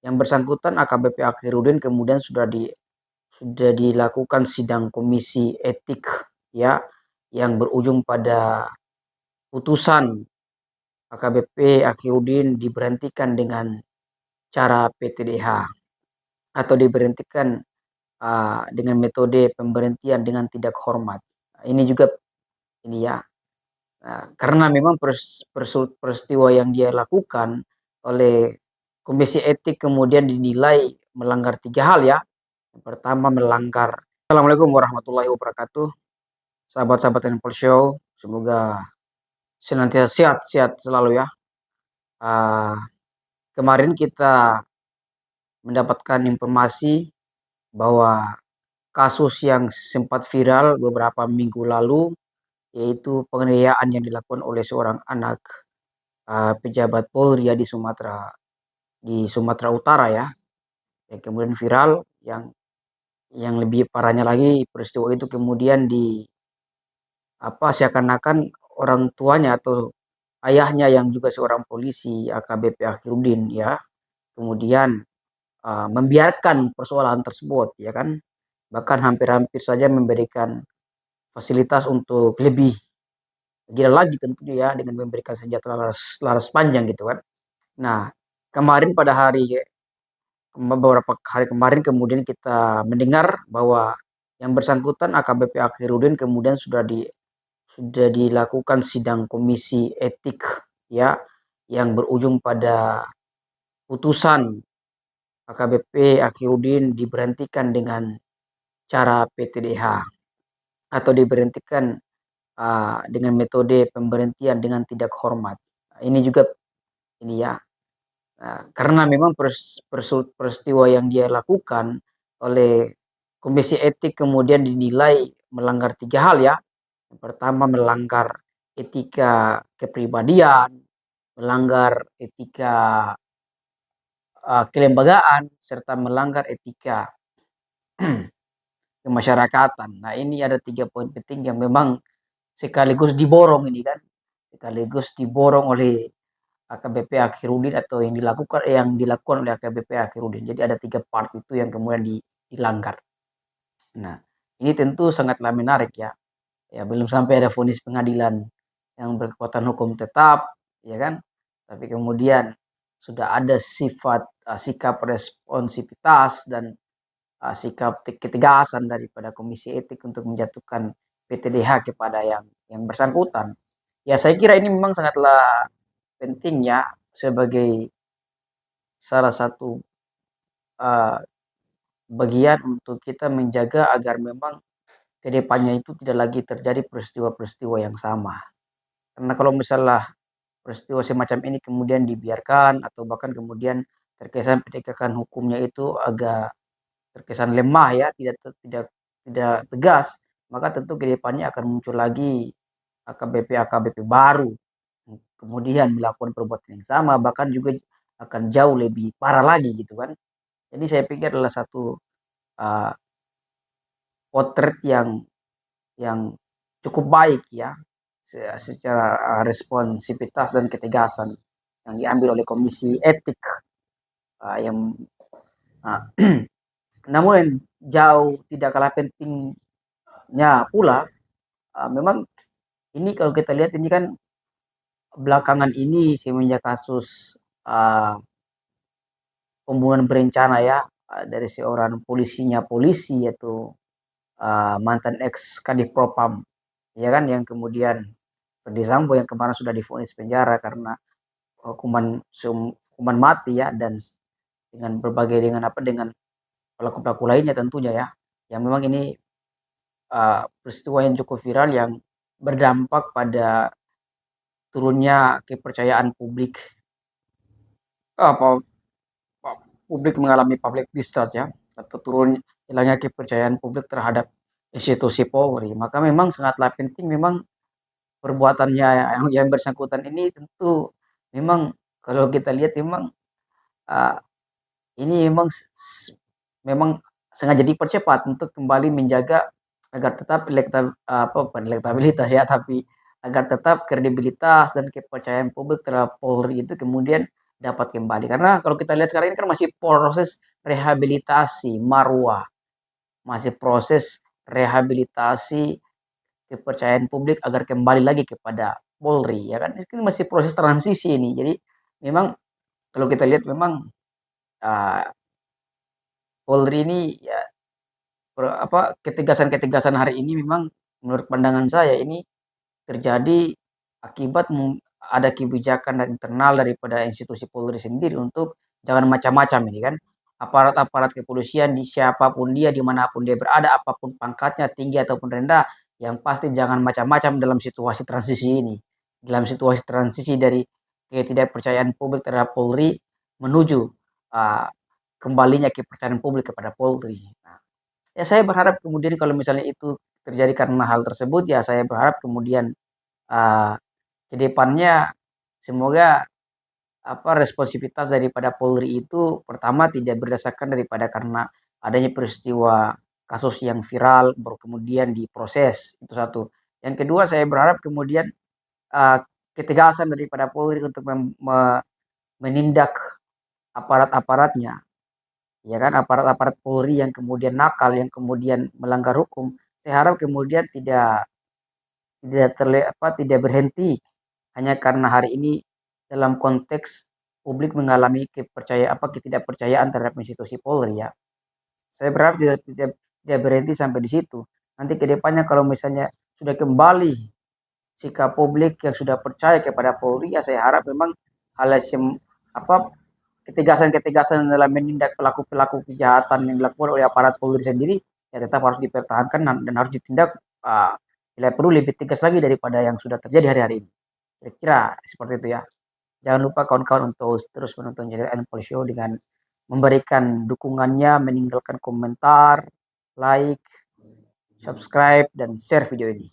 yang bersangkutan AKBP Akhirudin kemudian sudah dilakukan sidang komisi etik ya, yang berujung pada putusan AKBP Akhirudin diberhentikan dengan cara PTDH atau diberhentikan dengan metode pemberhentian dengan tidak hormat. Ini juga ini ya, karena memang peristiwa yang dia lakukan oleh komisi etik kemudian dinilai melanggar 3 hal ya. Yang pertama melanggar. Assalamualaikum warahmatullahi wabarakatuh. Sahabat-sahabat Handphone Show, semoga senantiasa sehat-sehat selalu ya. Kemarin kita mendapatkan informasi bahwa kasus yang sempat viral beberapa minggu lalu, yaitu penganiayaan yang dilakukan oleh seorang anak pejabat Polri ya di Sumatera Utara ya, yang kemudian viral, yang lebih parahnya lagi peristiwa itu kemudian seakan-akan orang tuanya atau ayahnya yang juga seorang polisi AKBP Akhirudin ya, kemudian membiarkan persoalan tersebut ya kan, bahkan hampir-hampir saja memberikan fasilitas untuk lebih gila lagi tentunya ya, dengan memberikan senjata laras panjang gitu kan. Nah, kemarin beberapa hari kemarin kemudian kita mendengar bahwa yang bersangkutan AKBP Akhirudin kemudian sudah dilakukan sidang komisi etik ya, yang berujung pada putusan AKBP Akhirudin diberhentikan dengan cara PTDH atau diberhentikan dengan metode pemberhentian dengan tidak hormat. Ini juga ini ya, karena memang peristiwa yang dia lakukan oleh komisi etik kemudian dinilai melanggar 3 hal ya. Yang pertama melanggar etika kepribadian, melanggar etika kelembagaan, serta melanggar etika kemasyarakatan. Nah, ini ada 3 poin penting yang memang sekaligus diborong ini kan, sekaligus diborong oleh AKBP Akhirudin atau yang dilakukan oleh AKBP Akhirudin. Jadi ada 3 part itu yang kemudian dilanggar. Nah, ini tentu sangatlah menarik ya. Ya belum sampai ada vonis pengadilan yang berkekuatan hukum tetap, ya kan? Tapi kemudian sudah ada sikap responsivitas dan sikap ketegasan daripada komisi etik untuk menjatuhkan PTDH kepada yang bersangkutan. Ya saya kira ini memang sangatlah penting ya, sebagai salah satu uh, bagian untuk kita menjaga agar memang kedepannya itu tidak lagi terjadi peristiwa-peristiwa yang sama. Karena kalau misalnya peristiwa semacam ini kemudian dibiarkan atau bahkan kemudian terkesan penegakan hukumnya itu agak terkesan lemah ya, tidak tegas, maka tentu kedepannya akan muncul lagi AKBP-AKBP baru kemudian melakukan perbuatan yang sama, bahkan juga akan jauh lebih parah lagi gitu kan. Jadi saya pikir adalah satu uh, potret yang cukup baik ya, secara responsivitas dan ketegasan yang diambil oleh komisi etik yang namun jauh tidak kalah pentingnya pula, memang ini kalau kita lihat ini kan belakangan ini semenjak kasus pembunuhan berencana ya, dari seorang polisi yaitu mantan ex Kadif Propam ya kan, yang kemudian Ferdy Sambo yang kemarin sudah divonis penjara karena hukuman mati ya, dan dengan pelaku-pelaku lainnya tentunya ya, yang memang ini peristiwa yang cukup viral yang berdampak pada turunnya kepercayaan publik, apa publik mengalami public distrust ya, atau turun hilangnya kepercayaan publik terhadap institusi Polri. Maka memang sangatlah penting memang perbuatannya yang bersangkutan ini tentu memang kalau kita lihat memang uh, ini memang sengaja dipercepat untuk kembali menjaga agar tetap elektabilitas ya, tapi agar tetap kredibilitas dan kepercayaan publik terhadap Polri itu kemudian dapat kembali. Karena kalau kita lihat sekarang ini kan masih proses rehabilitasi marwah, masih proses rehabilitasi kepercayaan publik agar kembali lagi kepada Polri, ya kan. Ini masih proses transisi ini. Jadi memang kalau kita lihat memang uh, Polri ini ya ketegasan-ketegasan hari ini memang menurut pandangan saya ini terjadi akibat ada kebijakan dan internal daripada institusi Polri sendiri untuk jangan macam-macam ini kan. Aparat-aparat kepolisian di siapapun dia, dimanapun dia berada, apapun pangkatnya, tinggi ataupun rendah, yang pasti jangan macam-macam dalam situasi transisi ini. Dalam situasi transisi dari ketidakpercayaan publik terhadap Polri menuju uh, kembalinya kepercayaan publik kepada Polri. Nah, ya saya berharap kemudian kalau misalnya itu terjadi karena hal tersebut, ya saya berharap kemudian uh, ke depannya semoga responsivitas daripada Polri itu pertama tidak berdasarkan daripada karena adanya peristiwa kasus yang viral baru kemudian diproses, itu satu. Yang kedua saya berharap kemudian uh, ketegasan daripada Polri untuk menindak aparat-aparatnya, ya kan, aparat-aparat Polri yang kemudian nakal, yang kemudian melanggar hukum. Saya harap kemudian tidak berhenti hanya karena hari ini dalam konteks publik mengalami ketidakpercayaan terhadap institusi Polri, ya. Saya berharap tidak berhenti sampai di situ. Nanti ke depannya kalau misalnya sudah kembali sikap publik yang sudah percaya kepada Polri, ya saya harap memang hal apa ketegasan-ketegasan dalam menindak pelaku-pelaku kejahatan yang dilakukan oleh aparat Polri sendiri, ya tetap harus dipertahankan dan harus ditindak bila perlu lebih tegas lagi daripada yang sudah terjadi hari-hari ini. Kira-kira seperti itu, ya. Jangan lupa kawan-kawan untuk terus menonton channel Anpol Show dengan memberikan dukungannya, meninggalkan komentar, like, subscribe, dan share video ini.